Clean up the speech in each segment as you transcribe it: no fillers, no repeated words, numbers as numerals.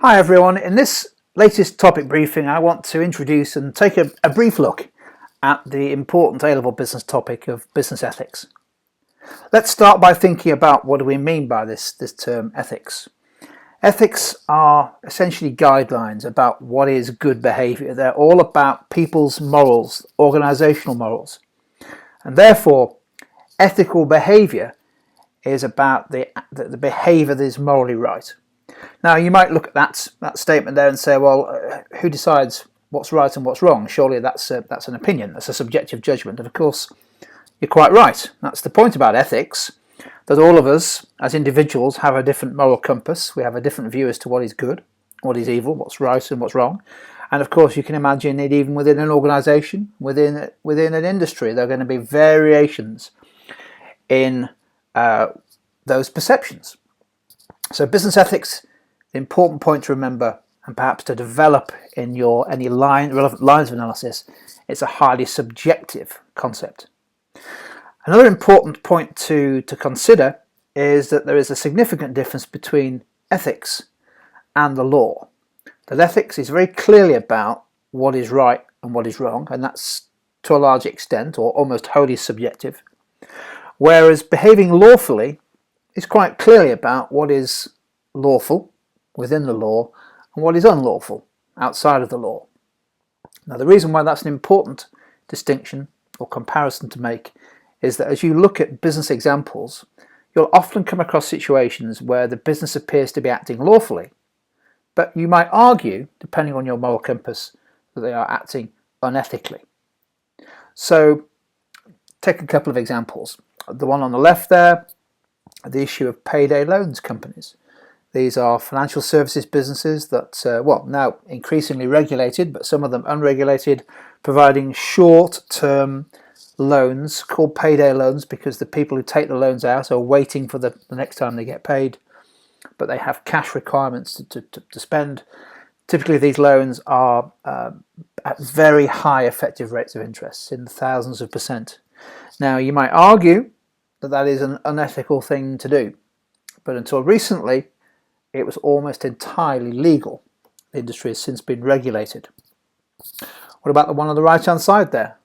Hi everyone, in this latest topic briefing I want to introduce and take a brief look at the important A-level business topic of business ethics. Let's start by thinking about what do we mean by this term ethics. Ethics are essentially guidelines about what is good behaviour. They're all about people's morals, organisational morals, and therefore ethical behaviour is about the behaviour that is morally right. Now you might look at that statement there and say, well, who decides what's right and what's wrong? Surely that's an opinion, that's a subjective judgment. And of course, you're quite right. That's the point about ethics, that all of us as individuals have a different moral compass. We have a different view as to what is good, what is evil, what's right and what's wrong. And of course you can imagine it even within an organisation, within an industry, there are going to be variations in those perceptions. So business ethics, the important point to remember and perhaps to develop in your relevant lines of analysis, it's a highly subjective concept. Another important point to consider is that there is a significant difference between ethics and the law. That ethics is very clearly about what is right and what is wrong, and that's to a large extent or almost wholly subjective, whereas behaving lawfully is quite clearly about what is lawful within the law and what is unlawful outside of the law. Now the reason why that's an important distinction or comparison to make is that as you look at business examples, you'll often come across situations where the business appears to be acting lawfully, but you might argue, depending on your moral compass, that they are acting unethically. So take a couple of examples. The one on the left there, the issue of payday loans companies. These are financial services businesses that, now increasingly regulated, but some of them unregulated, providing short-term loans called payday loans because the people who take the loans out are waiting for the next time they get paid, but they have cash requirements to spend. Typically these loans are at very high effective rates of interest, in the thousands of percent. Now you might argue that is an unethical thing to do, but until recently it was almost entirely legal. The industry has since been regulated. What about the one on the right hand side there?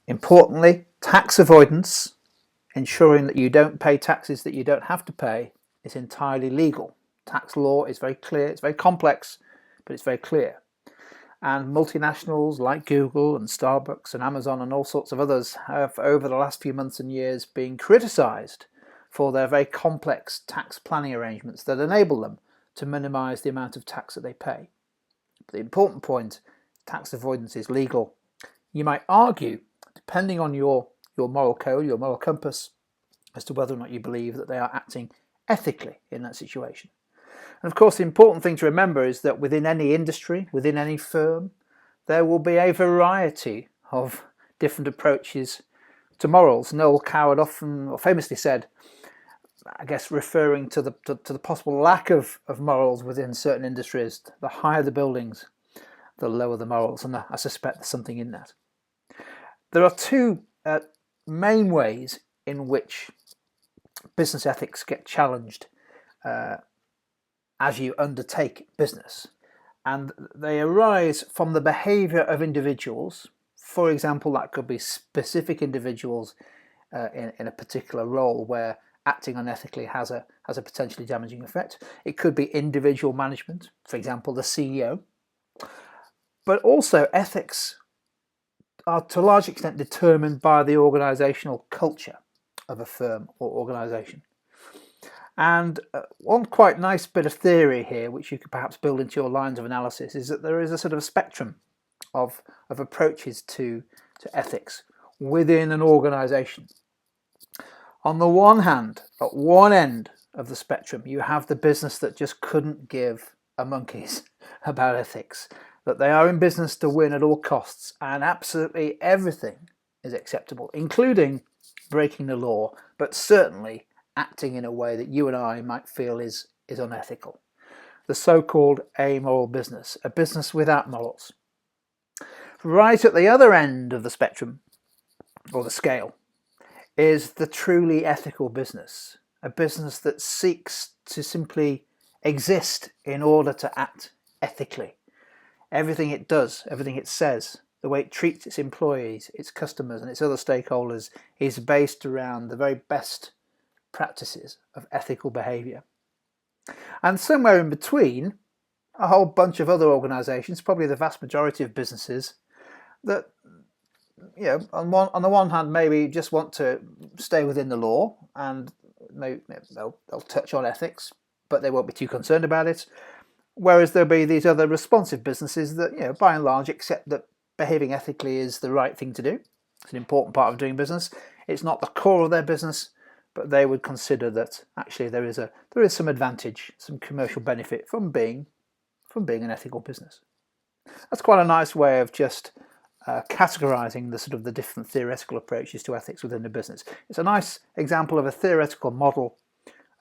Importantly, tax avoidance, ensuring that you don't pay taxes that you don't have to pay, is entirely legal. Tax law is very clear, it's very complex, but it's very clear. And multinationals like Google and Starbucks and Amazon and all sorts of others have over the last few months and years been criticised for their very complex tax planning arrangements that enable them to minimise the amount of tax that they pay. But the important point, tax avoidance is legal. You might argue, depending on your moral code, your moral compass, as to whether or not you believe that they are acting ethically in that situation. And of course the important thing to remember is that within any industry, within any firm, there will be a variety of different approaches to morals. Noel Coward often or famously said, I guess referring to the possible lack of morals within certain industries, the higher the buildings, the lower the morals, and I suspect there's something in that. There are two main ways in which business ethics get challenged as you undertake business, and they arise from the behaviour of individuals. For example, that could be specific individuals in a particular role where acting unethically has a potentially damaging effect. It could be individual management, for example the CEO, but also ethics are to a large extent determined by the organisational culture of a firm or organisation. And one quite nice bit of theory here, which you could perhaps build into your lines of analysis, is that there is a sort of spectrum of approaches to ethics within an organisation. On the one hand, at one end of the spectrum, you have the business that just couldn't give a monkeys about ethics, that they are in business to win at all costs and absolutely everything is acceptable, including breaking the law, but certainly acting in a way that you and I might feel is unethical. The so-called amoral business, a business without morals. Right at the other end of the spectrum, or the scale, is the truly ethical business, a business that seeks to simply exist in order to act ethically. Everything it does, everything it says, the way it treats its employees, its customers and its other stakeholders is based around the very best practices of ethical behaviour. And somewhere in between, a whole bunch of other organisations, probably the vast majority of businesses, that on the one hand maybe just want to stay within the law and maybe they'll touch on ethics, but they won't be too concerned about it. Whereas there'll be these other responsive businesses that, by and large, accept that behaving ethically is the right thing to do. It's an important part of doing business. It's not the core of their business, but they would consider that actually there is some advantage, some commercial benefit from being an ethical business. That's quite a nice way of just categorizing the different theoretical approaches to ethics within the business. It's a nice example of a theoretical model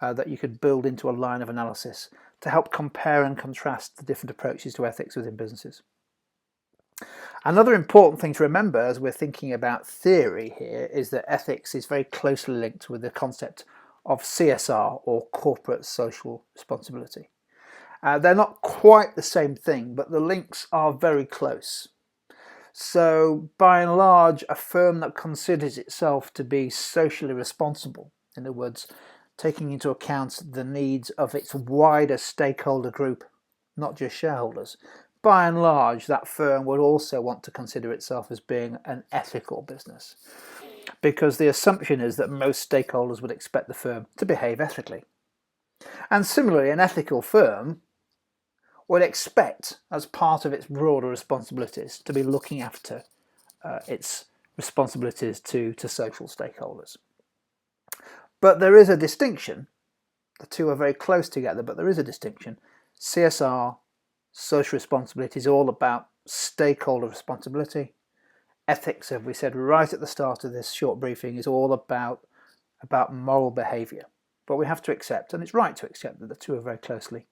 that you could build into a line of analysis to help compare and contrast the different approaches to ethics within businesses. Another important thing to remember as we're thinking about theory here is that ethics is very closely linked with the concept of CSR, or corporate social responsibility. They're not quite the same thing, but the links are very close. So by and large, a firm that considers itself to be socially responsible, in other words, taking into account the needs of its wider stakeholder group, not just shareholders, by and large, that firm would also want to consider itself as being an ethical business, because the assumption is that most stakeholders would expect the firm to behave ethically. And similarly, an ethical firm would expect, as part of its broader responsibilities, to be looking after its responsibilities to social stakeholders. But there is a distinction. The two are very close together, but there is a distinction. CSR, social responsibility, is all about stakeholder responsibility. Ethics, as we said right at the start of this short briefing, is all about moral behaviour. But we have to accept, and it's right to accept, that the two are very closely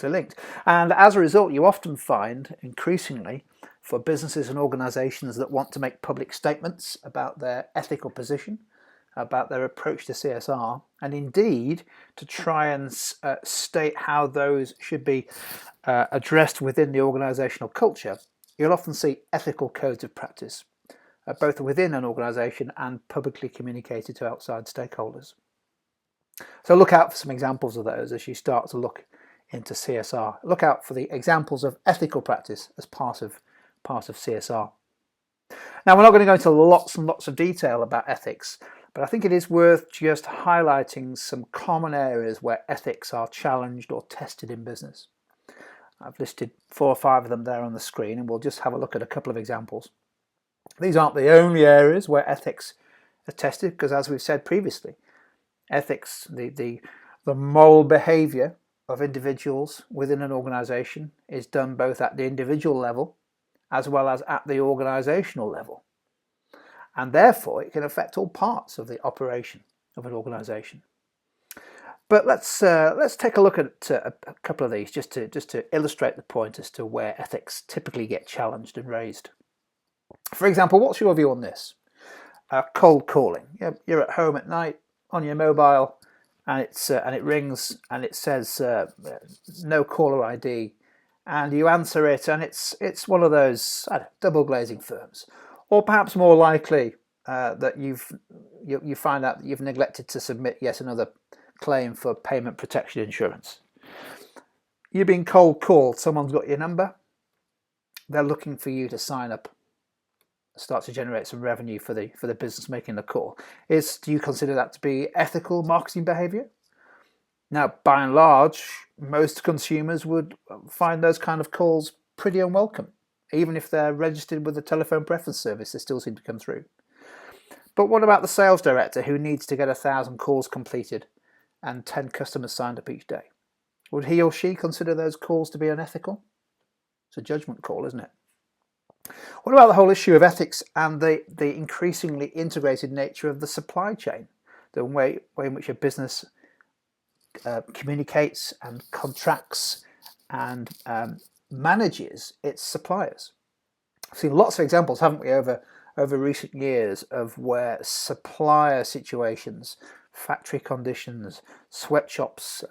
linked. And as a result, you often find, increasingly, for businesses and organisations that want to make public statements about their ethical position, about their approach to CSR, and indeed to try and state how those should be addressed within the organisational culture, you'll often see ethical codes of practice, both within an organisation and publicly communicated to outside stakeholders. So look out for some examples of those as you start to look into CSR. Look out for the examples of ethical practice as part of CSR. Now, we're not going to go into lots and lots of detail about ethics, but I think it is worth just highlighting some common areas where ethics are challenged or tested in business. I've listed 4 or 5 of them there on the screen, and we'll just have a look at a couple of examples. These aren't the only areas where ethics are tested, because as we've said previously, ethics, the moral behaviour of individuals within an organisation, is done both at the individual level as well as at the organisational level. And therefore it can affect all parts of the operation of an organisation. But let's take a look at a couple of these just to illustrate the point as to where ethics typically get challenged and raised. For example, what's your view on this? Cold calling. You're at home at night on your mobile, and it rings and it says no caller ID, and you answer it, and it's one of those double glazing firms, or perhaps more likely that you find out that you've neglected to submit yet another claim for payment protection insurance. You've been cold called, someone's got your number, they're looking for you to sign up, start to generate some revenue for the business making the call. Do you consider that to be ethical marketing behaviour? Now, by and large, most consumers would find those kind of calls pretty unwelcome. Even if they're registered with the telephone preference service, they still seem to come through. But what about the sales director who needs to get 1,000 calls completed and 10 customers signed up each day? Would he or she consider those calls to be unethical? It's a judgment call, isn't it? What about the whole issue of ethics and the increasingly integrated nature of the supply chain, the way in which a business communicates and contracts and manages its suppliers? We've seen lots of examples, haven't we, over recent years of where supplier situations, factory conditions, sweatshops,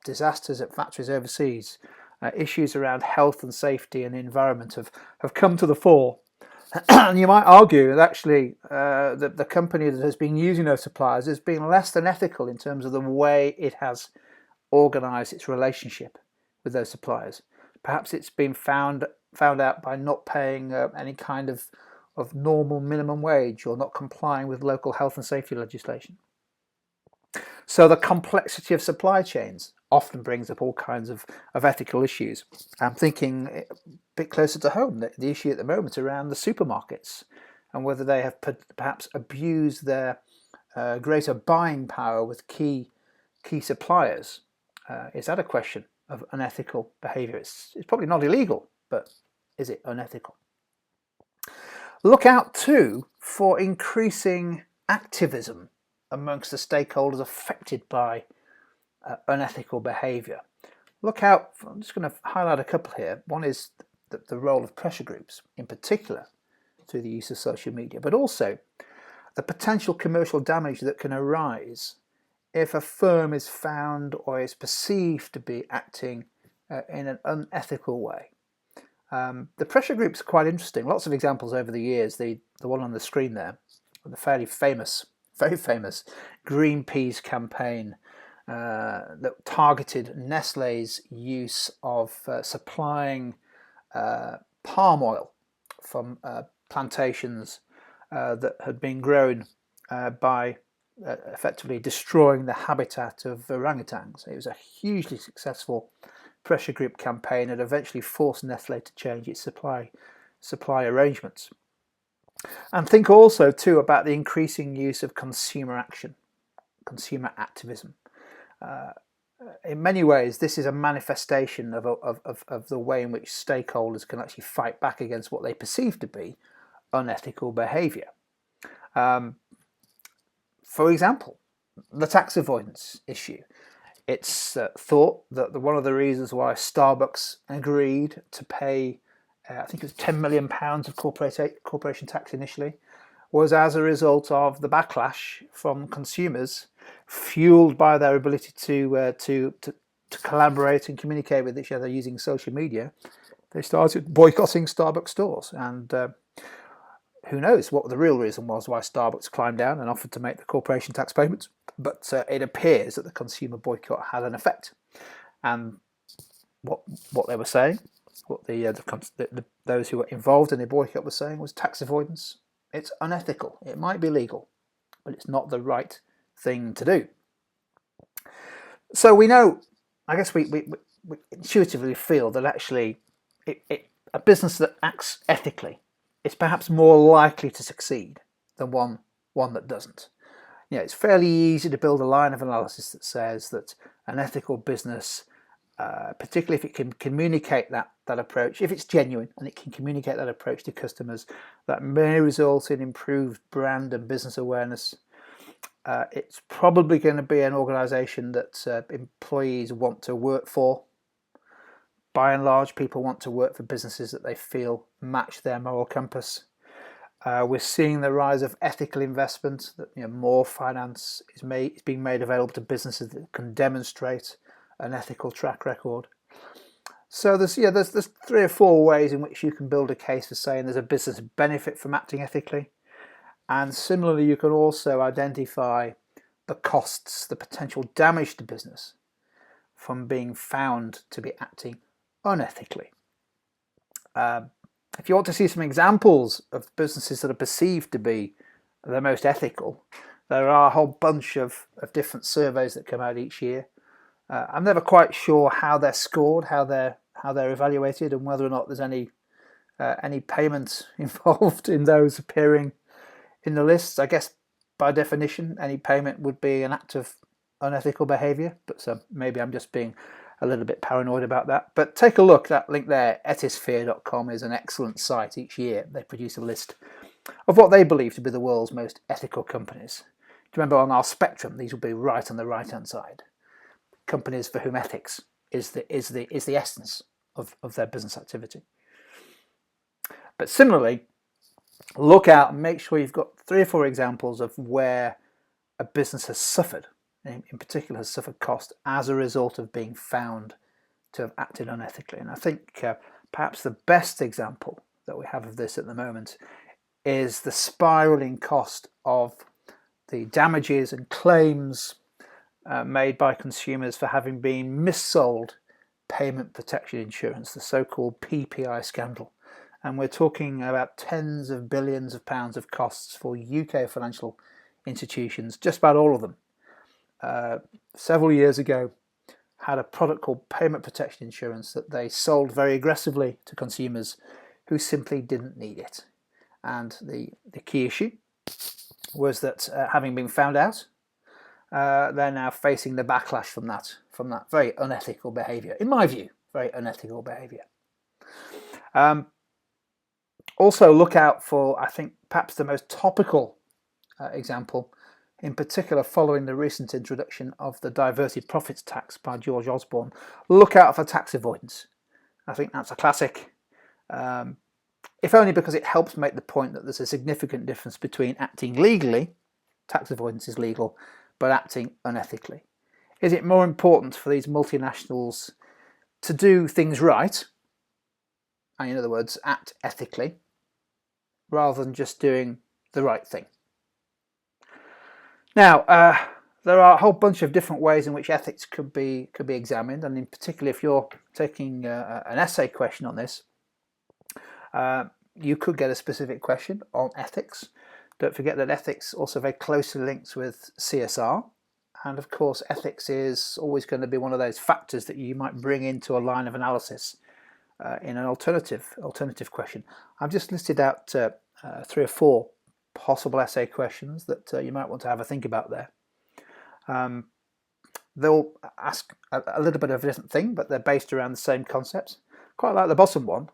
disasters at factories overseas, issues around health and safety and the environment have come to the fore. And you might argue that actually the company that has been using those suppliers has been less than ethical in terms of the way it has organised its relationship with those suppliers. Perhaps it's been found out by not paying any kind of normal minimum wage or not complying with local health and safety legislation. So the complexity of supply chains often brings up all kinds of ethical issues. I'm thinking a bit closer to home, the issue at the moment around the supermarkets and whether they have perhaps abused their greater buying power with key suppliers. Is that a question of unethical behaviour? It's probably not illegal, but is it unethical? Look out too for increasing activism amongst the stakeholders affected by unethical behaviour. Look out, I'm just going to highlight a couple here. One is the role of pressure groups, in particular through the use of social media, but also the potential commercial damage that can arise if a firm is found or is perceived to be acting in an unethical way. The pressure groups are quite interesting. Lots of examples over the years. The one on the screen there, the very famous Greenpeace campaign that targeted Nestlé's use of supplying palm oil from plantations that had been grown by effectively destroying the habitat of orangutans. It was a hugely successful pressure group campaign that eventually forced Nestlé to change its supply arrangements. And think also too about the increasing use of consumer action, consumer activism. In many ways, this is a manifestation of the way in which stakeholders can actually fight back against what they perceive to be unethical behaviour. For example, the tax avoidance issue. It's thought that one of the reasons why Starbucks agreed to pay, I think it was £10 million of corporation tax initially, was as a result of the backlash from consumers, fueled by their ability to collaborate and communicate with each other using social media. They started boycotting Starbucks stores, and who knows what the real reason was why Starbucks climbed down and offered to make the corporation tax payments. But it appears that the consumer boycott had an effect. And what they were saying, what those who were involved in the boycott were saying was tax avoidance. It's unethical. It might be legal, but it's not the right thing to do. So we know, I guess we intuitively feel that actually a business that acts ethically is perhaps more likely to succeed than one that doesn't. You know, it's fairly easy to build a line of analysis that says that an ethical business, particularly if it can communicate that approach, if it's genuine and it can communicate that approach to customers, that may result in improved brand and business awareness. It's probably going to be an organisation that employees want to work for. By and large, people want to work for businesses that they feel match their moral compass. We're seeing the rise of ethical investment, that more finance is being made available to businesses that can demonstrate an ethical track record. So there's 3 or 4 ways in which you can build a case for saying there's a business benefit from acting ethically. And similarly, you can also identify the costs, the potential damage to business from being found to be acting unethically. If you want to see some examples of businesses that are perceived to be the most ethical, there are a whole bunch of different surveys that come out each year. I'm never quite sure how they're scored, how they're evaluated, and whether or not there's any payment involved in those appearing in the lists. I guess by definition, any payment would be an act of unethical behaviour, but maybe I'm just being a little bit paranoid about that. But take a look, that link there, etisphere.com, is an excellent site. Each year they produce a list of what they believe to be the world's most ethical companies. Do you remember on our spectrum, these will be right on the right hand side. Companies for whom ethics is the essence of their business activity. But similarly, look out and make sure you've got 3 or 4 examples of where a business has suffered in particular has suffered cost as a result of being found to have acted unethically. And I think perhaps the best example that we have of this at the moment is the spiralling cost of the damages and claims made by consumers for having been missold payment protection insurance, the so-called PPI scandal. And we're talking about tens of billions of pounds of costs for UK financial institutions, just about all of them. Several years ago, had a product called payment protection insurance that they sold very aggressively to consumers who simply didn't need it. And the key issue was that having been found out, they're now facing the backlash from that very unethical behaviour. In my view, very unethical behaviour. Also look out for, I think, perhaps the most topical example, in particular following the recent introduction of the diverted profits tax by George Osborne. Look out for tax avoidance. I think that's a classic, if only because it helps make the point that there's a significant difference between acting legally, tax avoidance is legal, but acting unethically. Is it more important for these multinationals to do things right, and in other words, act ethically, rather than just doing the right thing? Now, there are a whole bunch of different ways in which ethics could be examined, and in particular, if you're taking an essay question on this, you could get a specific question on ethics. Don't forget that ethics also very closely links with CSR, and of course, ethics is always going to be one of those factors that you might bring into a line of analysis in an alternative question. I've just listed out 3 or 4 possible essay questions that you might want to have a think about there. They'll ask a little bit of a different thing, but they're based around the same concepts. Quite like the bottom one,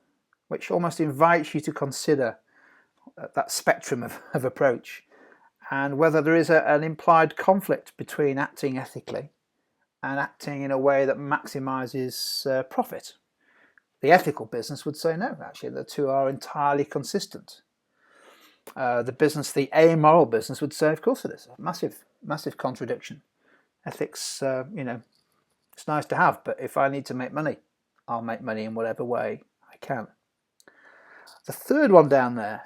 which almost invites you to consider that spectrum of approach, and whether there is an implied conflict between acting ethically and acting in a way that maximises profit. The ethical business would say no, actually the two are entirely consistent. The amoral business would say, of course it is. A massive contradiction. Ethics, it's nice to have, but if I need to make money, I'll make money in whatever way I can. The third one down there,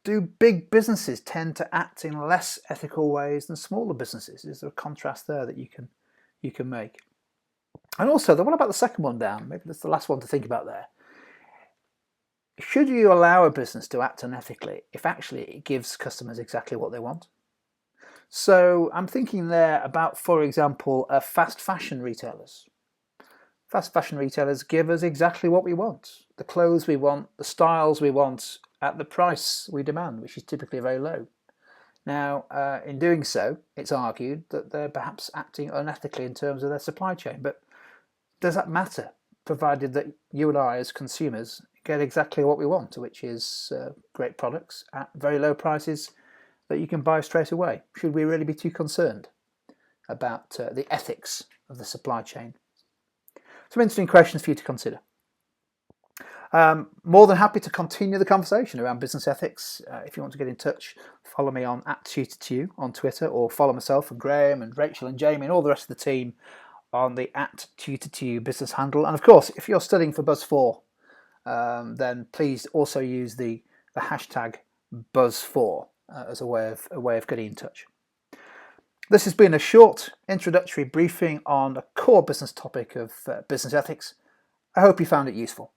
do big businesses tend to act in less ethical ways than smaller businesses? Is there a contrast there that you can make? And also, what about the second one down? Maybe that's the last one to think about there. Should you allow a business to act unethically if actually it gives customers exactly what they want? So I'm thinking there about, for example, fast fashion retailers. Fast fashion retailers give us exactly what we want. The clothes we want, the styles we want, at the price we demand, which is typically very low. Now, in doing so, it's argued that they're perhaps acting unethically in terms of their supply chain. But does that matter, provided that you and I as consumers get exactly what we want, which is great products at very low prices that you can buy straight away? Should we really be too concerned about the ethics of the supply chain? Some interesting questions for you to consider. More than happy to continue the conversation around business ethics. If you want to get in touch, follow me on @tutor2 on Twitter, or follow myself and Graham and Rachel and Jamie and all the rest of the team on the @tutor2 business handle. And of course, if you're studying for Buzz 4, then please also use the hashtag Buzz4 as a way of getting in touch. This has been a short introductory briefing on a core business topic of business ethics. I hope you found it useful.